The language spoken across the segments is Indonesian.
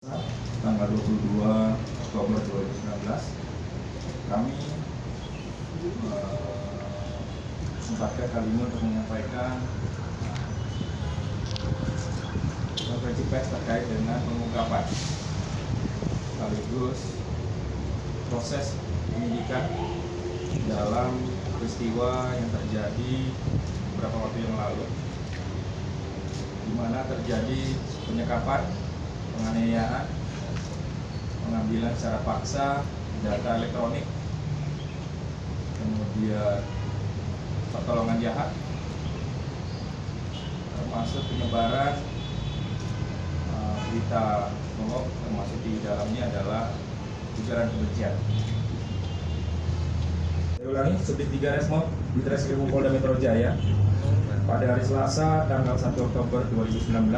Tanggal 22 Oktober 2019 kami sempatkan kali ini untuk menyampaikan konferensi pers terkait dengan pengungkapan sekaligus proses penyidikan dalam peristiwa yang terjadi beberapa waktu yang lalu, di mana terjadi penyekapan, penganiayaan, pengambilan secara paksa data elektronik, kemudian pertolongan jahat, termasuk penyebaran berita bohong, termasuk di dalamnya adalah ujaran kebencian. Saya ulangi, Subdit 3 Resmob di Treskrimum Polda Metro Jaya pada hari Selasa tanggal 1 Oktober 2019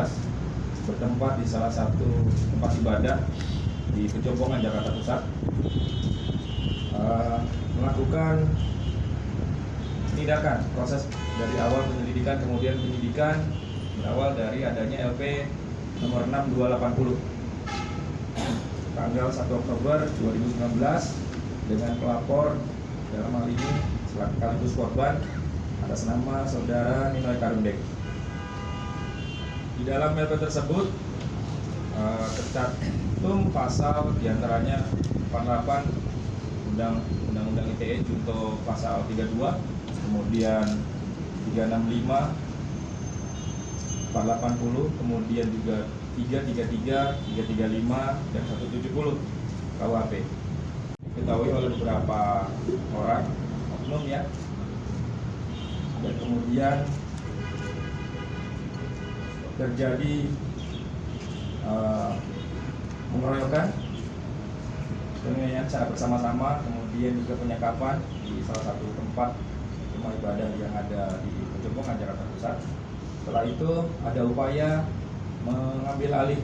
bertempat di salah satu tempat ibadah di Pejombongan, Jakarta Pusat, melakukan tindakan proses dari awal penyelidikan kemudian penyidikan berawal dari adanya LP nomor 6280 tanggal 1 Oktober 2019 dengan pelapor dalam hal ini sekaligus korban atas nama saudara Ninoy Karundeng. Di dalam LP tersebut tercantum pasal diantaranya 48 Undang-Undang ITE junto pasal 32, kemudian 365, 480, kemudian juga 333, 335, dan 170 KUHP. Diketahui oleh beberapa orang oknum ya, dan kemudian terjadi pengeroyokan, penganiayaan secara bersama-sama, kemudian juga penyekapan di salah satu tempat rumah ibadah yang ada di Pejombongan, Jakarta Pusat. Setelah itu ada upaya mengambil alih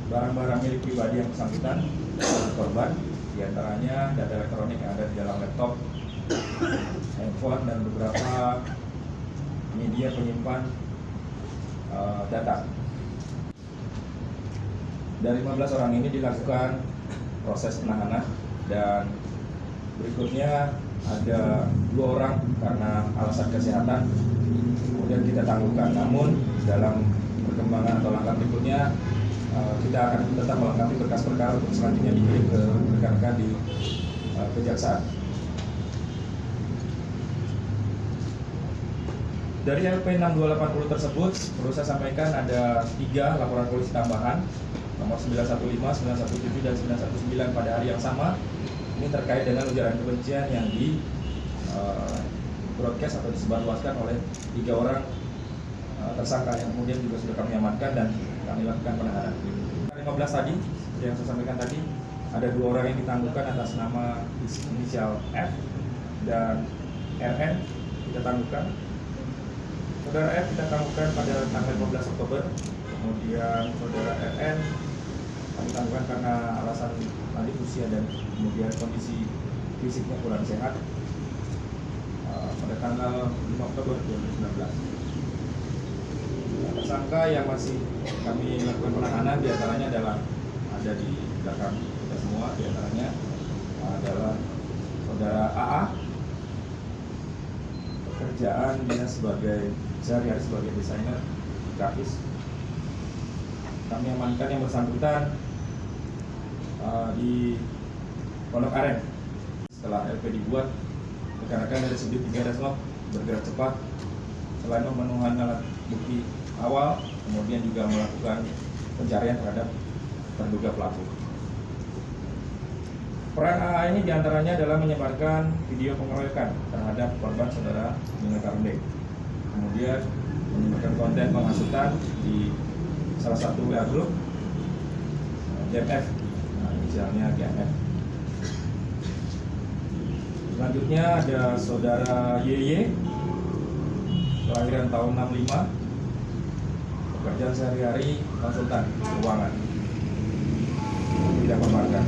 barang-barang milik pribadi yang bersangkutan oleh korban, diantaranya data elektronik yang ada di dalam laptop, handphone, dan beberapa media penyimpan data. Dari 15 orang ini dilakukan proses penahanan, dan berikutnya ada 2 orang karena alasan kesehatan kemudian kita tangguhkan. Namun dalam perkembangan atau langkah berikutnya kita akan tetap melengkapi berkas perkara untuk selanjutnya dikirim ke rekan-rekan di kejaksaan. Dari LP 6280 tersebut perlu saya sampaikan ada 3 laporan polisi tambahan nomor 915, 917, dan 919 pada hari yang sama. Ini terkait dengan ujaran kebencian yang di broadcast atau disebarluaskan oleh 3 orang tersangka yang kemudian juga sudah kami amankan dan kami lakukan penahanan. 15 tadi, seperti yang saya sampaikan tadi, ada 2 orang yang ditangguhkan atas nama inisial F dan RN kita tangguhkan. Saudara F kita tangguhkan pada tanggal 15 Oktober, kemudian saudara RN kami tangguhkan karena alasan tadi usia dan kemudian kondisi fisiknya kurang sehat pada tanggal 5 Oktober 2019. Tersangka yang masih kami lakukan penahanan diantaranya adalah ada di belakang kita semua, diantaranya adalah saudara AA, pekerjaan dia sebagai sehari-hari sebagai desainer grafis. Kami amankan yang bersangkutan di Pondok Aren. Setelah LP dibuat, rekan-rekan dari Subdit 3 Resmob bergerak cepat selain memenuhi alat bukti awal, kemudian juga melakukan pencarian terhadap terduga pelaku. Peran AA ini diantaranya adalah menyebarkan video pengeroyokan terhadap korban saudara Ninoy Karundeng, kemudian menyebarkan konten penghasutan di salah satu WA group GMF, inisialnya GMF. Selanjutnya ada saudara YY, kelahiran tahun 65, pekerjaan sehari-hari konsultan keuangan, tidak perbankan.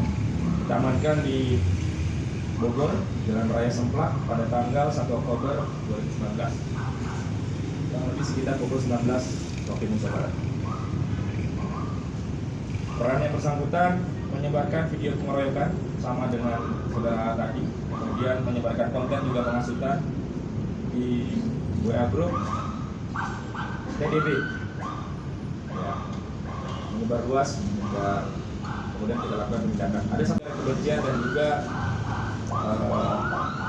Kita amankan di Bogor, Jalan Raya Semplak pada tanggal 1 Oktober 2019, yang lebih sekitar pukul 19 waktu Indonesia Barat. Peran yang bersangkutan menyebarkan video pengeroyokan sama dengan saudara tadi, kemudian menyebarkan konten juga penghasutan di WA Group TDB, ya, menyebar luas dan kemudian kita lakukan penindakan. Ada sampai kebencian dan juga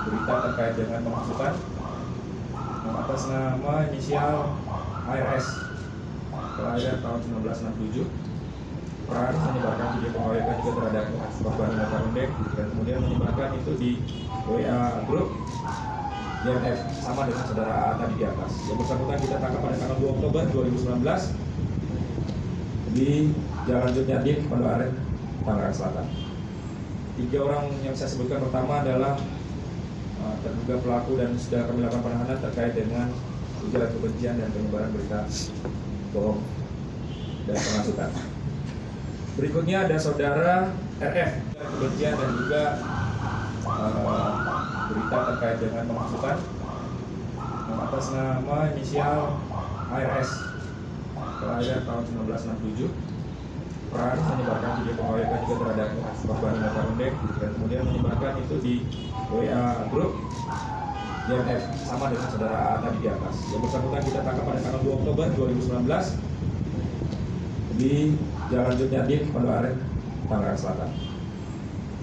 berita terkait dengan penghasutan atas nama inisial ARS, kelahiran tahun 1967. Peran menyebarkan video pengeroyokan juga terhadap korban luka pendek dan kemudian menyebarkan itu di WA Group YNF sama dengan saudara A tadi di atas. Yang bersangkutan kita tangkap pada tanggal 2 Oktober 2019 di Jalan Jurniadin, Pondok Aren, Tangerang Selatan. 3 orang yang saya sebutkan pertama adalah terduga pelaku dan sudah kami lakukan penahanan terkait dengan ujaran kebencian dan penyebaran berita bohong dan penghasutan. Berikutnya ada saudara RF, kebencian dan juga berita terkait dengan penghasutan atas nama inisial ARS, kelahiran tahun 1967. Peran menyebarkan video pengeroyokan juga terhadap korban luka pendek dan kemudian menyebarkan itu di WA Group YNF sama dengan saudara A tadi di atas. Yang bersangkutan kita tangkap pada tanggal 2 Oktober 2019 di Jalan Jurniadin, Pondok Aren, Tangerang Selatan.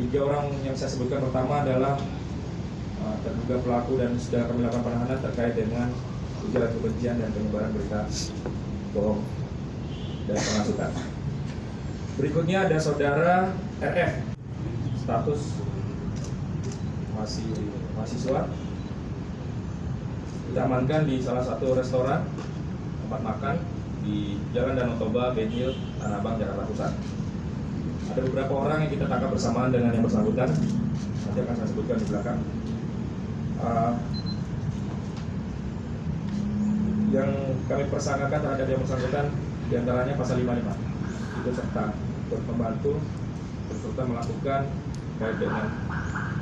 3 orang yang saya sebutkan pertama adalah terduga pelaku dan sudah kami lakukan penahanan terkait dengan ujaran kebencian dan penyebaran berita bohong dan penghasutan. Berikutnya ada saudara RF, status masih mahasiswa. Kita amankan di salah satu restoran tempat makan di Jalan Danau Toba, Benhil, Tanah Abang, Jakarta Pusat. Ada beberapa orang yang kita tangkap bersamaan dengan yang bersangkutan. Nanti akan saya sebutkan di belakang. Yang kami persangkakan terhadap yang bersangkutan diantaranya pasal 55, itu serta membantu serta melakukan terkait dengan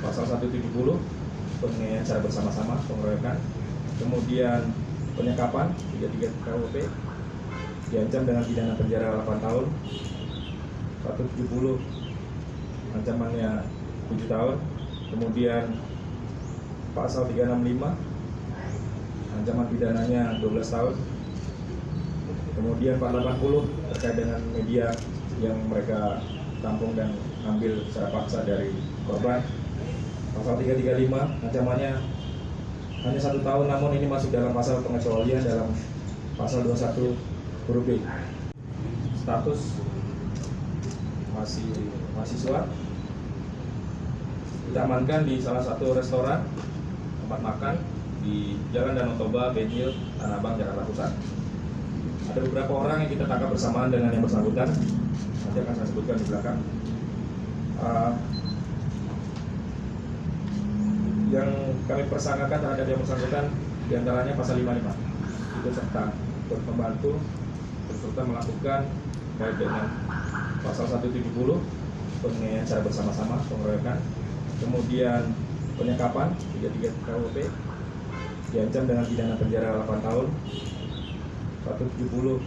pasal 170 penganiayaan secara bersama-sama, pengeroyokan, kemudian penyekapan 33 KUHP, diancam dengan pidana penjara 8 tahun, 170 ancamannya 7 tahun, kemudian pasal 365 ancaman pidananya 12 tahun, kemudian 480 terkait dengan media yang mereka tampung dan ambil secara paksa dari korban, pasal 335 ancamannya hanya 1 tahun, namun ini masuk dalam pasal pengecualian dalam pasal 21 huruf B. Status masih mahasiswa. Kita amankan di salah satu restoran tempat makan di Jalan Danau Toba, Benhil, Tanah Abang, Jakarta Pusat. Ada beberapa orang yang kita tangkap bersamaan dengan yang bersangkutan. Nanti akan saya sebutkan di belakang. Yang kami persangkakan terhadap yang bersangkutan diantaranya pasal 55, itu serta membantu serta melakukan terkait dengan pasal 170 penganiayaan secara bersama-sama, pengeroyokan, kemudian penyekapan 33 KUHP, diancam dengan pidana penjara 8 tahun, 170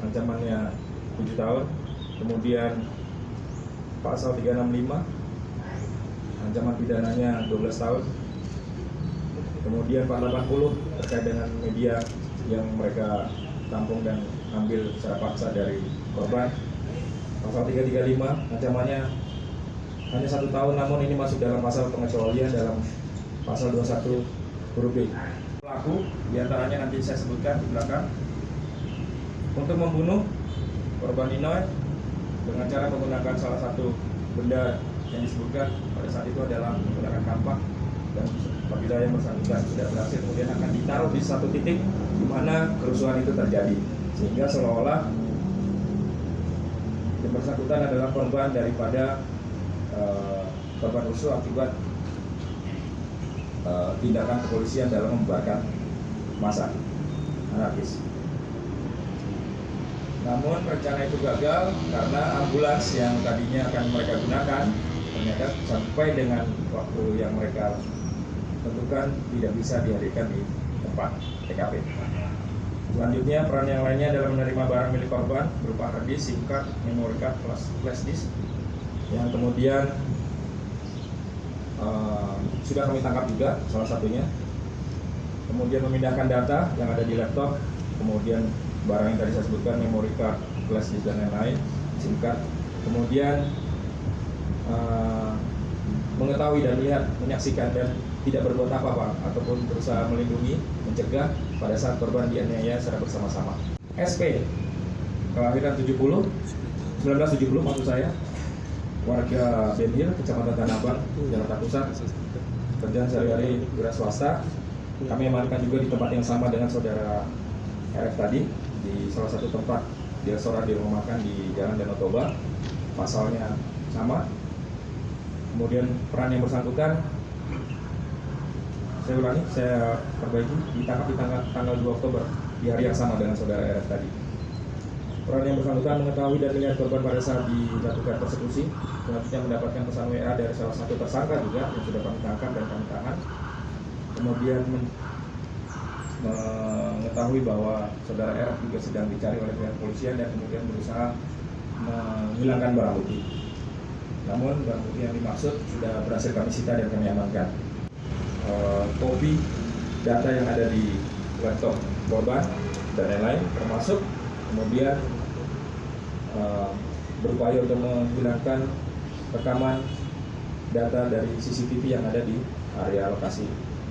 ancamannya 7 tahun, kemudian pasal 365 ancaman pidananya 12 tahun, kemudian 480 terkait dengan media yang mereka tampung dan ambil secara paksa dari korban, pasal 335 ancamannya hanya 1 tahun, namun ini masuk dalam pasal pengecualian dalam pasal 21 huruf B. Pelaku diantaranya nanti saya sebutkan di belakang. Untuk membunuh korban Ninoy dengan cara menggunakan salah satu benda yang disebutkan pada saat itu adalah menggunakan kampak, dan apabila yang bersangkutan sudah berhasil, kemudian akan ditaruh di satu titik di mana kerusuhan itu terjadi, sehingga seolah-olah yang bersangkutan adalah korban daripada korban rusuh akibat tindakan kepolisian dalam membubarkan massa anarkis. Namun rencana itu gagal karena ambulans yang tadinya akan mereka gunakan ternyata sampai dengan waktu yang mereka tentukan tidak bisa dihadirkan di tempat TKP. Selanjutnya, peran yang lainnya adalah menerima barang milik korban berupa hard disk, SIM card, memory card, flash disk yang kemudian sudah kami tangkap juga salah satunya. Kemudian memindahkan data yang ada di laptop, kemudian barang yang tadi saya sebutkan, memory card, flash disk dan lain-lain, SIM card. Kemudian mengetahui dan melihat, menyaksikan dan tidak berbuat apa-apa ataupun berusaha melindungi, mencegah pada saat korban dianiaya secara bersama-sama. SP, kelahiran 1970 maksud saya, warga Ben Hill, Kecamatan Tanah Abang, Jakarta Pusat, kerjaan sehari-hari wira swasta. Kami amankan juga di tempat yang sama dengan saudara RF tadi, di salah satu tempat di restoran di rumah makan di Jalan Danau Toba. Pasalnya sama. Kemudian peran yang bersangkutan, saya ulangi, saya perbaiki, ditangkap di tanggal 2 Oktober di hari yang sama dengan saudara RF tadi. Peran yang bersangkutan mengetahui dan melihat korban pada saat dilakukan persekusi, selanjutnya mendapatkan pesan WA dari salah satu tersangka juga yang sudah kami tangkap dan kami tahan. Kemudian mengetahui bahwa saudara RF juga sedang dicari oleh pihak polisian dan kemudian berusaha menghilangkan barang bukti. Namun barang bukti yang dimaksud sudah berhasil kami sita dan kami amankan. Kopi data yang ada di laptop korban dan lain-lain, termasuk kemudian berupaya untuk menghilangkan rekaman data dari CCTV yang ada di area lokasi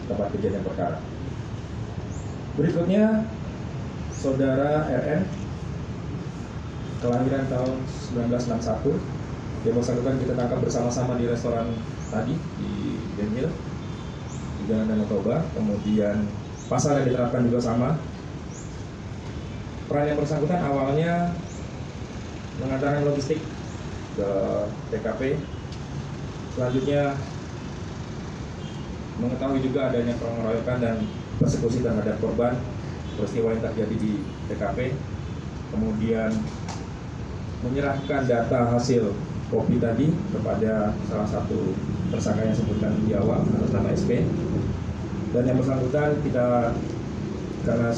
tempat kejadian perkara. Berikutnya, saudara RN, kelahiran tahun 1961, yang bersangkutan kita tangkap bersama-sama di restoran tadi di Ben Hill, di Jalan Danau Toba. Kemudian pasal yang diterapkan juga sama. Peran yang bersangkutan awalnya mengantarkan logistik ke TKP. Selanjutnya mengetahui juga adanya pengeroyokan dan persekusi terhadap korban, peristiwa yang terjadi di TKP. Kemudian menyerahkan data hasil kopi tadi kepada salah satu tersangka yang sebutkan di awal atas nama SP. Dan yang bersangkutan kita karena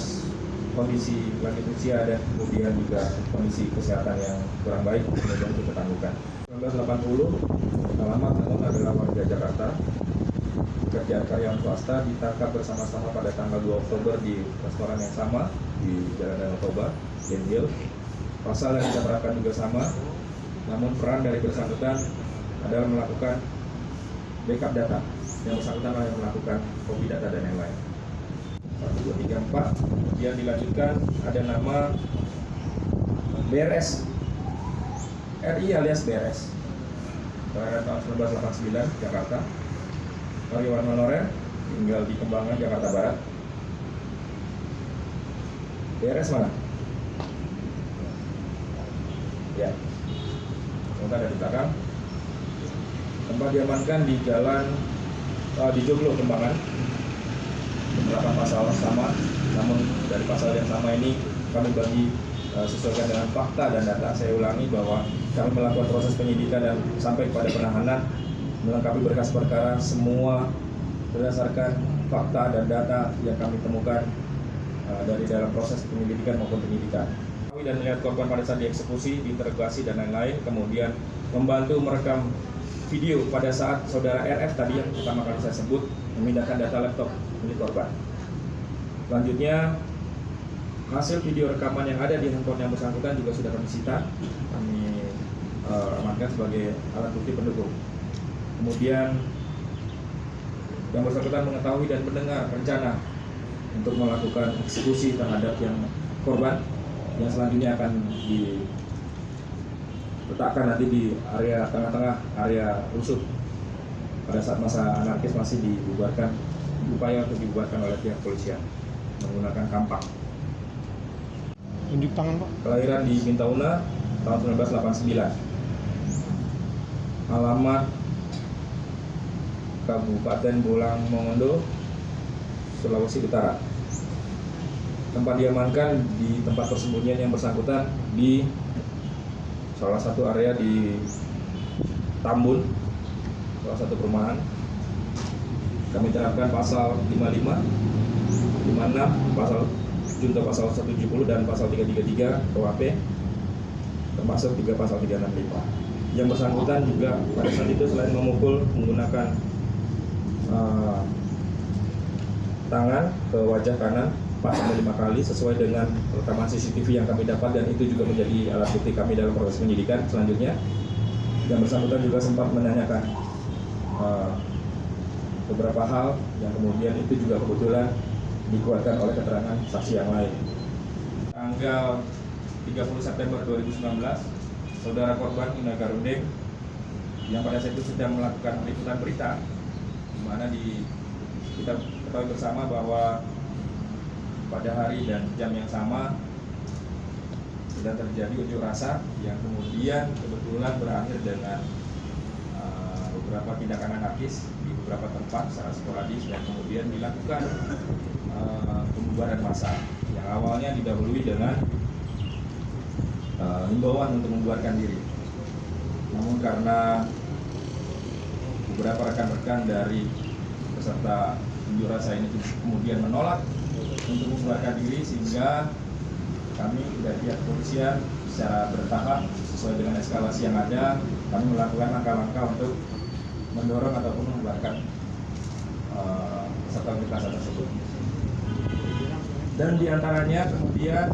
kondisi lanjut usia dan kemudian juga kondisi kesehatan yang kurang baik, kemudian kita tangguhkan. 1980, alamat namun adalah warga Jakarta, pekerjaan karyawan swasta, ditangkap bersama-sama pada tanggal 2 Oktober di restoran yang sama di Jalan Danau Toba, Ben Hill. Pasal yang kita terapkan juga sama, namun peran dari bersangkutan adalah melakukan backup data. Yang bersangkutan yang melakukan copy data dan yang lain. 1, 2, 3, 4. Kemudian dilanjutkan ada nama BRS, RI alias BRS, kelahiran tahun 1989, Jakarta, karyawan honorer, tinggal di Kembangan, Jakarta Barat. BRS mana? Ya, semoga ada di belakang. Tempat diamankan di jalan di Joglo, Kembangan. Beberapa pasal sama, namun dari pasal yang sama ini kami bagi sesuaikan dengan fakta dan data. Saya ulangi bahwa kami melakukan proses penyidikan dan sampai kepada penahanan, melengkapi berkas perkara semua berdasarkan fakta dan data yang kami temukan dari dalam proses penyelidikan maupun penyidikan. Kami dan melihat korban pada saat dieksekusi, diinterogasi dan lain-lain, kemudian membantu merekam video pada saat saudara RF tadi yang pertama kali saya sebut memindahkan data laptop milik korban. Selanjutnya, hasil video rekaman yang ada di handphone yang bersangkutan juga sudah kami sita, kami amankan sebagai alat bukti pendukung. Kemudian yang bersangkutan mengetahui dan mendengar rencana untuk melakukan eksekusi terhadap yang korban yang selanjutnya akan diletakkan nanti di area tengah-tengah area rusuh pada saat masa anarkis masih dibubarkan, upaya untuk dibubarkan oleh pihak polisian menggunakan kampak. Tunjuk tangan, Pak. Kelahiran di Mintauna tahun 1989. Alamat Kabupaten Bolang Mongondo, Sulawesi Utara. Tempat diamankan di tempat persembunyian yang bersangkutan di salah satu area di Tambun, salah satu perumahan. Kami terapkan pasal 55, 56, pasal junto pasal 170 dan pasal 333 KUHP, termasuk juga pasal 365. Yang bersangkutan juga pada saat itu selain memukul menggunakan tangan ke wajah kanan pas sampai 5 kali sesuai dengan rekaman CCTV yang kami dapat, dan itu juga menjadi alat bukti kami dalam proses penyidikan selanjutnya. Yang bersangkutan juga sempat menanyakan beberapa hal yang kemudian itu juga kebetulan dikuatkan oleh keterangan saksi yang lain. Tanggal 30 September 2019, saudara korban Ina Garundeng yang pada saat itu sedang melakukan peliputan berita, di mana kita ketahui bersama bahwa pada hari dan jam yang sama sudah terjadi unjuk rasa yang kemudian kebetulan berakhir dengan beberapa tindakan anarkis di beberapa tempat secara sporadis, dan kemudian dilakukan pembubaran massa yang awalnya didahului dengan himbauan untuk membubarkan diri. Namun karena beberapa rekan-rekan dari peserta unjuk rasa ini kemudian menolak untuk membubarkan diri, sehingga kami dari pihak kepolisian secara bertahap sesuai dengan eskalasi yang ada, kami melakukan langkah-langkah untuk mendorong ataupun membubarkan peserta unjuk rasa tersebut. Dan diantaranya kemudian